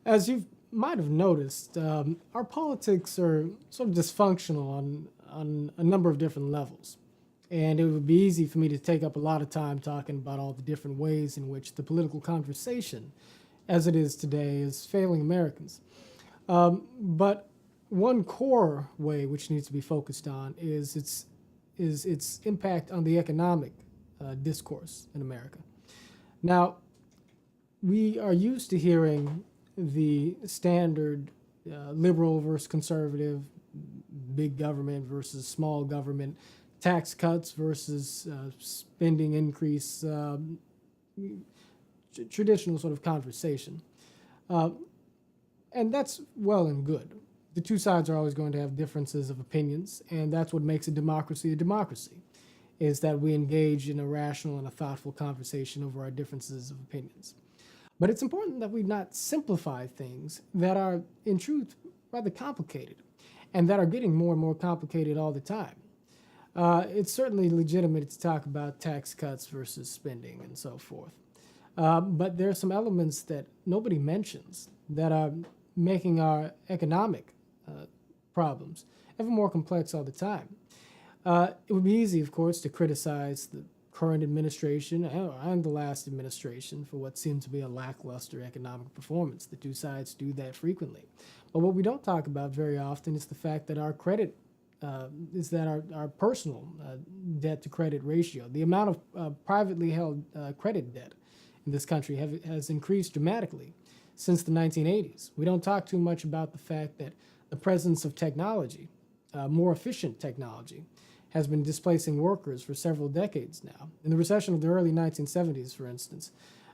As you might have noticed, our politics are sort of dysfunctional on a number of different levels. And it would be easy for me to take up a lot of time talking about all the different ways in which the political conversation, as it is today, is failing Americans. But one core way which needs to be focused on is its impact on the economic discourse in America. Now, we are used to hearing the standard liberal versus conservative, big government versus small government, tax cuts versus spending increase, traditional sort of conversation. And that's well and good. The two sides are always going to have differences of opinions, and that's what makes a democracy, is that we engage in a rational and a thoughtful conversation over our differences of opinions. But it's important that we not simplify things that are, in truth, rather complicated, and that are getting more and more complicated all the time. It's certainly legitimate to talk about tax cuts versus spending and so forth. But there are some elements that nobody mentions that are making our economic problems ever more complex all the time. It would be easy, of course, to criticize the current administration and the last administration for what seemed to be a lackluster economic performance. The two sides do that frequently. But what we don't talk about very often is the fact that our our personal debt to credit ratio, the amount of privately held credit debt in this country has increased dramatically since the 1980s. We don't talk too much about the fact that the presence of technology, more efficient technology, has been displacing workers for several decades now. In the recession of the early 1970s, for instance,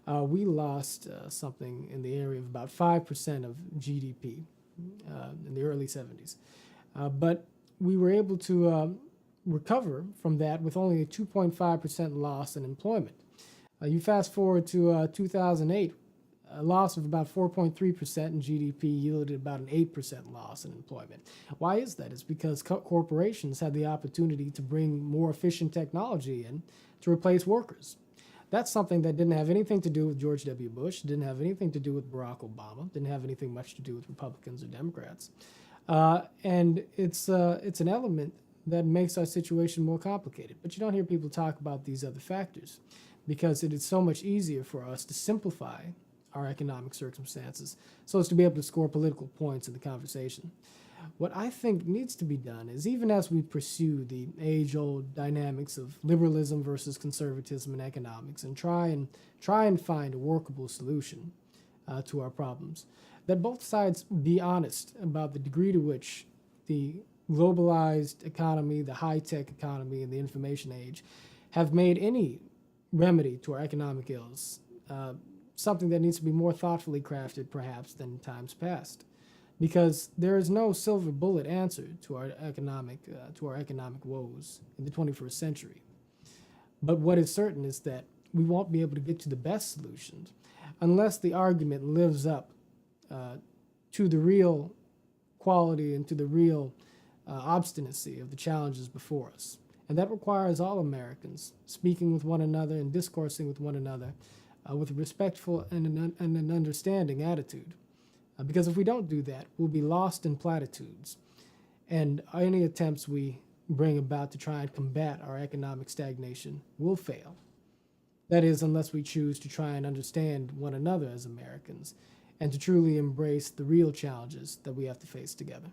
we lost something in the area of about 5% of GDP in the early 70s. But we were able to recover from that with only a 2.5% loss in employment. You fast forward to 2008, a loss of about 4.3% in GDP yielded about an 8% loss in employment. Why is that? It's because corporations had the opportunity to bring more efficient technology in to replace workers. That's something that didn't have anything to do with George W. Bush, didn't have anything to do with Barack Obama, didn't have anything much to do with Republicans or Democrats. And it's an element that makes our situation more complicated. But you don't hear people talk about these other factors because it is so much easier for us to simplify our economic circumstances so as to be able to score political points in the conversation. What I think needs to be done is, even as we pursue the age-old dynamics of liberalism versus conservatism in economics and try and find a workable solution to our problems, that both sides be honest about the degree to which the globalized economy, the high-tech economy, and the information age have made any remedy to our economic ills something that needs to be more thoughtfully crafted, perhaps, than in times past. Because there is no silver bullet answer to our economic woes in the 21st century. But what is certain is that we won't be able to get to the best solutions unless the argument lives up to the real quality and to the real obstinacy of the challenges before us. And that requires all Americans speaking with one another and discoursing with one another with a respectful and an understanding attitude. Because if we don't do that, we'll be lost in platitudes. And any attempts we bring about to try and combat our economic stagnation will fail. That is, unless we choose to try and understand one another as Americans and to truly embrace the real challenges that we have to face together.